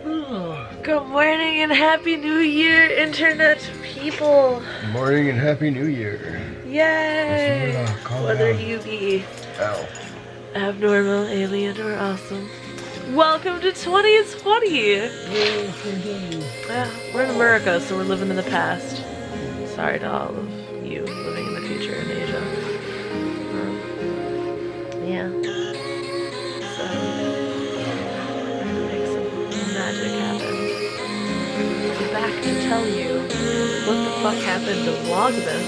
Good morning and Happy New Year, Internet people. Good morning and Happy New Year. Yay! Whether you be abnormal, alien, or awesome. Welcome to 2020! Yeah, we're in America, so we're living in the past. Sorry to all of you living in the future in Asia. Yeah. So, we're gonna make some magic happen. We're back to tell you what the fuck happened to Vlogmas.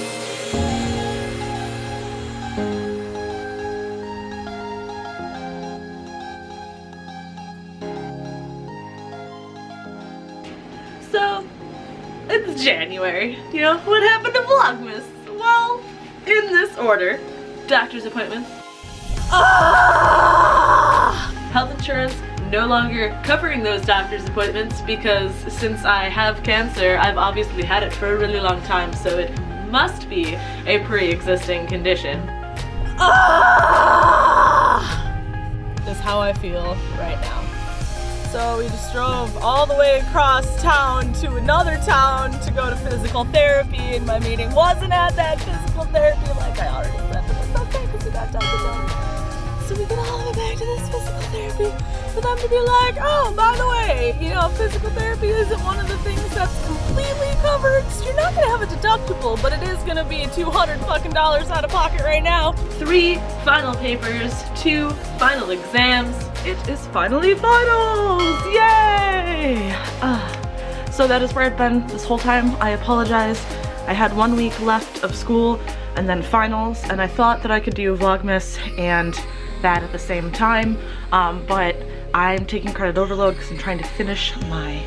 So, it's January. You know, what happened to Vlogmas? Well, in this order: doctor's appointments, health insurance no longer covering those doctor's appointments because since I have cancer, I've obviously had it for a really long time, so it must be a pre-existing condition. Is how I feel right now. So we just drove all the way across town to another town to go to physical therapy, and my meeting wasn't at that physical therapy like I already said, but it's okay because we got done today. So we get all the way back to this physical therapy for them to be like, oh, by the way, you know, physical therapy isn't one of the things that's completely covered, so you're not gonna have a deductible, but it is gonna be $200 fucking out of pocket right now. 3 final papers, 2 final exams. It is finally finals! Yay! So that is where I've been this whole time. I apologize. I had 1 week left of school and then finals, and I thought that I could do Vlogmas and that at the same time, but I'm taking credit overload because I'm trying to finish my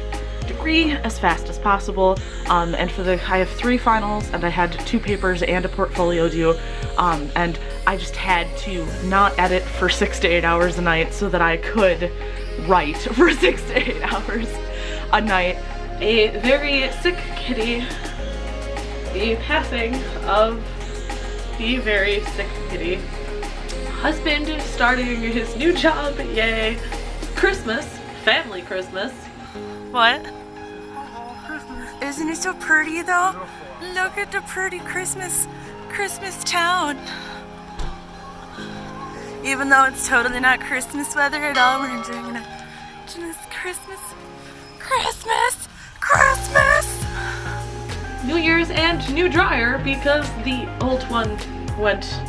degree as fast as possible, and I have 3 finals, and I had 2 papers and a portfolio due, and I just had to not edit for 6 to 8 hours a night so that I could write for 6 to 8 hours a night. A very sick kitty, the passing of the very sick kitty. Husband starting his new job, yay. Christmas, family Christmas. What? Isn't it so pretty though? Look at the pretty Christmas town. Even though it's totally not Christmas weather at all, we're enjoying it. Just Christmas. New Year's and new dryer because the old one went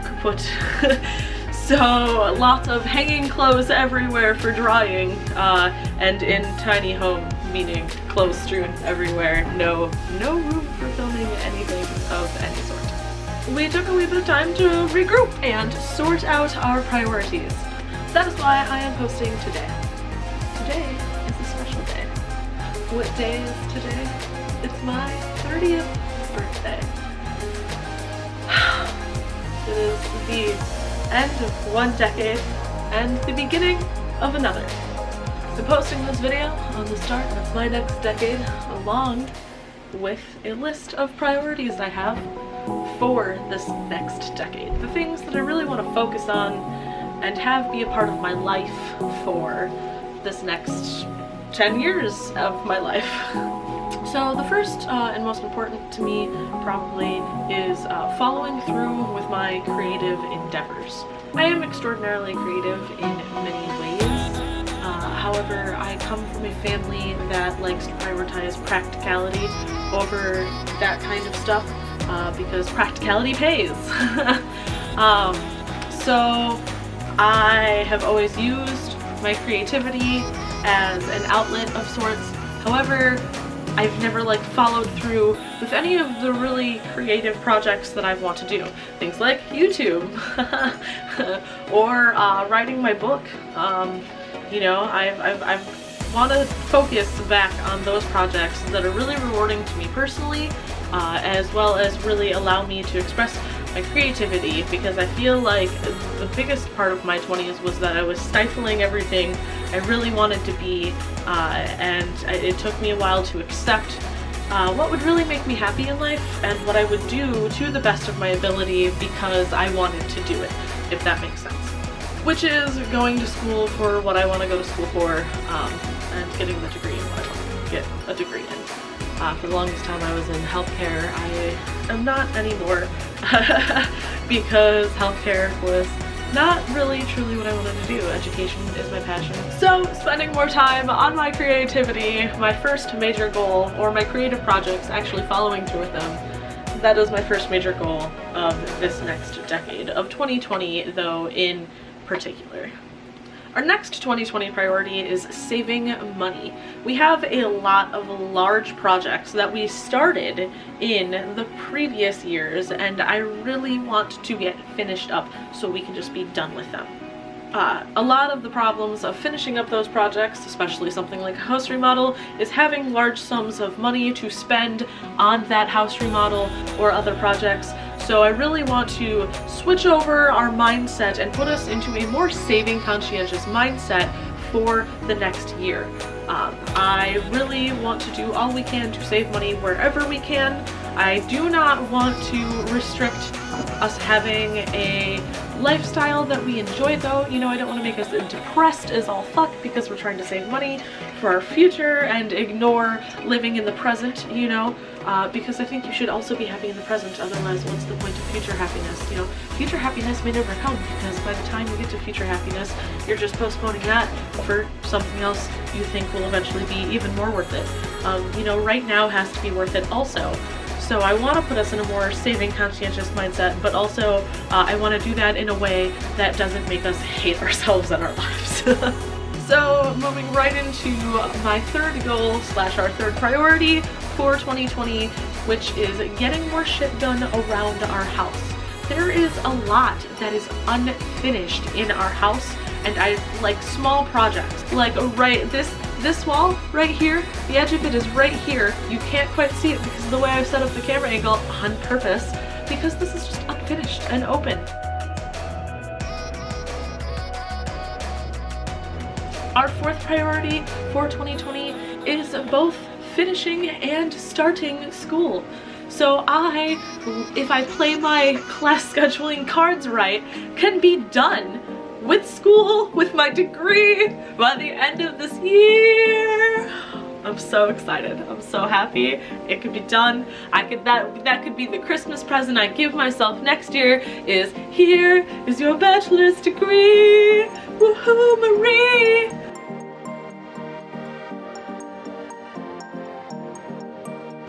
kaput. So lots of hanging clothes everywhere for drying, and in tiny home, meaning clothes strewn everywhere. No room for filming anything of any sort. We took a wee bit of time to regroup and sort out our priorities. That is why I am posting today. Today is a special day. What day is today? It's my 30th birthday. It is the end of 1 decade and the beginning of another. So posting this video on the start of my next decade along with a list of priorities I have for this next decade. The things that I really want to focus on and have be a part of my life for this next 10 years of my life. So the first and most important to me probably is following through with my creative endeavors. I am extraordinarily creative in many ways. However, I come from a family that likes to prioritize practicality over that kind of stuff because practicality pays. So I have always used my creativity as an outlet of sorts. However, I've never followed through with any of the really creative projects that I want to do. Things like YouTube or writing my book. You know, I want to focus back on those projects that are really rewarding to me personally, as well as really allow me to express my creativity, because I feel like the biggest part of my 20s was that I was stifling everything I really wanted to be, and it took me a while to accept what would really make me happy in life and what I would do to the best of my ability because I wanted to do it, if that makes sense. which is going to school for what I want to go to school for, and getting the degree in what I want to get a degree in. For the longest time I was in healthcare. I am not anymore because healthcare was not really truly what I wanted to do. Education is my passion. So spending more time on my creativity, my first major goal, or my creative projects, actually following through with them. That is my first major goal of this next decade, of 2020 though in particular. Our next 2020 priority is saving money. We have a lot of large projects that we started in the previous years, and I really want to get finished up so we can just be done with them. A lot of the problems of finishing up those projects, especially something like a house remodel, is having large sums of money to spend on that house remodel or other projects. So I really want to switch over our mindset and put us into a more saving conscientious mindset for the next year. I really want to do all we can to save money wherever we can. I do not want to restrict us having a lifestyle that we enjoy though. You know, I don't want to make us depressed as all fuck because we're trying to save money for our future and ignore living in the present, you know, because I think you should also be happy in the present, otherwise what's the point of future happiness? You know, future happiness may never come because by the time you get to future happiness, you're just postponing that for something else you think will eventually be even more worth it. You know, right now has to be worth it also. So I want to put us in a more saving conscientious mindset, but also I want to do that in a way that doesn't make us hate ourselves and our lives. So moving right into my third goal slash our third priority for 2020, which is getting more shit done around our house. There is a lot that is unfinished in our house, and I like small projects, like right this wall right here, the edge of it is right here. You can't quite see it because of the way I've set up the camera angle on purpose, because this is just unfinished and open. Our fourth priority for 2020 is both finishing and starting school. So I, if I play my class scheduling cards right, can be done with school, with my degree, by the end of this year. I'm so excited. I'm so happy. It could be done. That could be the Christmas present I give myself next year, is here is your bachelor's degree. Woohoo, Marie!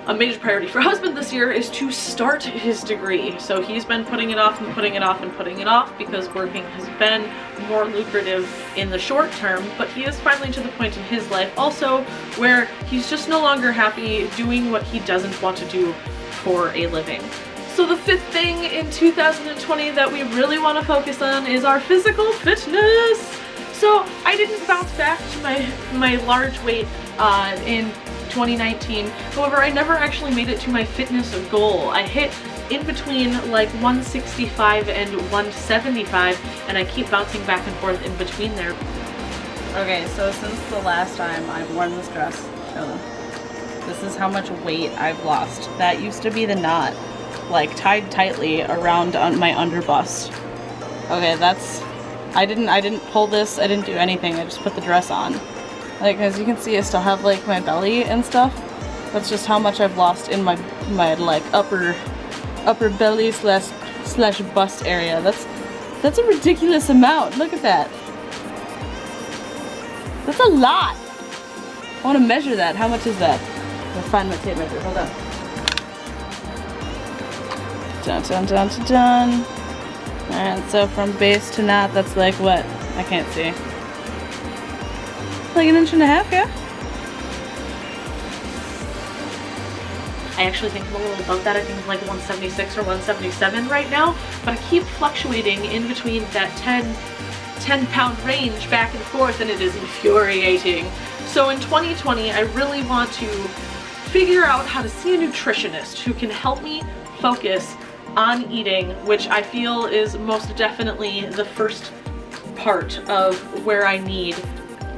A major priority for husband this year is to start his degree. So he's been putting it off and putting it off and putting it off because working has been more lucrative in the short term, but he is finally to the point in his life also where he's just no longer happy doing what he doesn't want to do for a living. So the fifth thing in 2020 that we really want to focus on is our physical fitness. So I didn't bounce back to my large weight in 2019. However, I never actually made it to my fitness goal. I hit in between like 165 and 175, and I keep bouncing back and forth in between there. Okay, so since the last time I've worn this dress, show them. This is how much weight I've lost. That used to be the knot, like tied tightly around my underbust. Okay, that's, I didn't pull this, I didn't do anything, I just put the dress on. Like, as you can see, I still have like my belly and stuff. That's just how much I've lost in my like upper belly slash bust area. That's a ridiculous amount. Look at that. That's a lot. I want to measure that. How much is that? I'll find my tape measure. Hold on. Dun dun dun dun dun. Alright, so from base to knot, that's like what? I can't see. Like 1.5 inches, yeah? I actually think I'm a little above that. I think I'm like 176 or 177 right now, but I keep fluctuating in between that 10 pound range back and forth, and it is infuriating. So in 2020, I really want to figure out how to see a nutritionist who can help me focus on eating, which I feel is most definitely the first part of where I need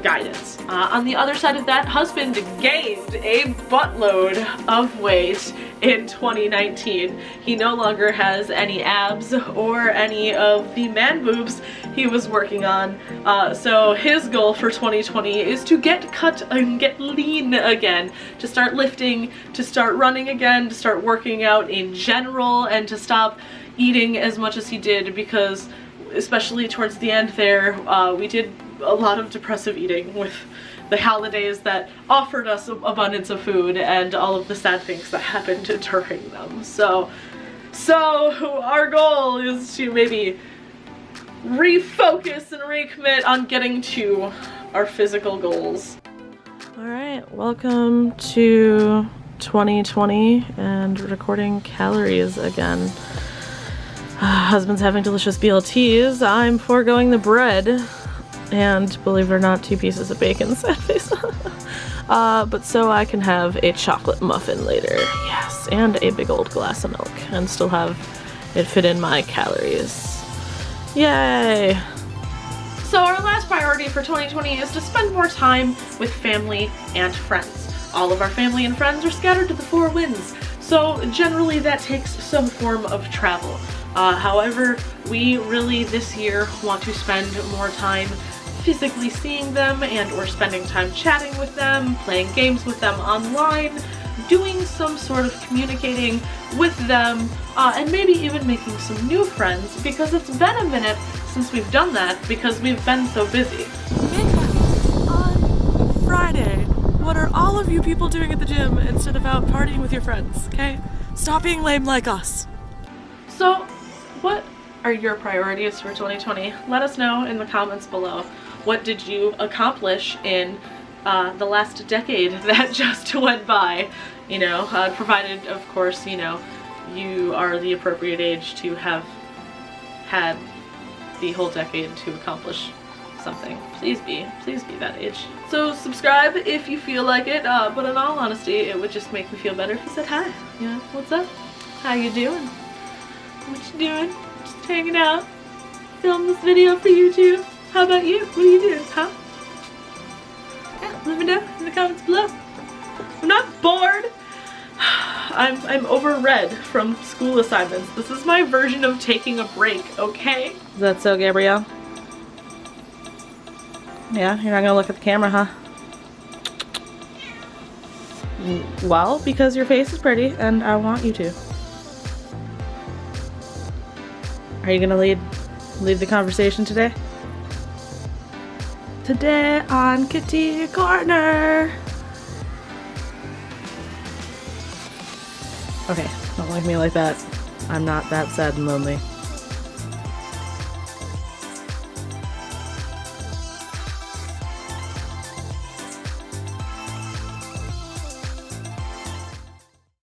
guidance. On the other side of that, husband gained a buttload of weight, in 2019. He no longer has any abs or any of the man boobs he was working on. So his goal for 2020 is to get cut and get lean again, to start lifting, to start running again, to start working out in general, and to stop eating as much as he did, because especially towards the end there, we did a lot of depressive eating with the holidays that offered us abundance of food and all of the sad things that happened during them. So our goal is to maybe refocus and recommit on getting to our physical goals. All right, welcome to 2020 and recording calories again. Husband's having delicious BLTs. I'm foregoing the bread. And believe it or not, 2 pieces of bacon, sad face. But so I can have a chocolate muffin later. Yes, and a big old glass of milk, and still have it fit in my calories. Yay! So our last priority for 2020 is to spend more time with family and friends. All of our family and friends are scattered to the 4 winds, so generally that takes some form of travel. However, we really this year want to spend more time physically seeing them and or spending time chatting with them, playing games with them online, doing some sort of communicating with them, and maybe even making some new friends, because it's been a minute since we've done that because we've been so busy. Midnight on Friday. What are all of you people doing at the gym instead of out partying with your friends, okay? Stop being lame like us. So, what are your priorities for 2020? Let us know in the comments below. What did you accomplish in the last decade that just went by? You know, provided, of course, you know, you are the appropriate age to have had the whole decade to accomplish something. Please be that age. So subscribe if you feel like it, but in all honesty, it would just make me feel better if you said hi. You know, what's up? How you doing? What you doing? Just hanging out. Film this video for YouTube. How about you? What are you doing, huh? Yeah, let me know in the comments below. I'm not bored. I'm overread from school assignments. This is my version of taking a break, okay? Is that so, Gabrielle? Yeah, you're not gonna look at the camera, huh? Well, because your face is pretty and I want you to. Are you gonna lead the conversation today? Today on Kitty Corner. Okay, don't look at me like that. I'm not that sad and lonely.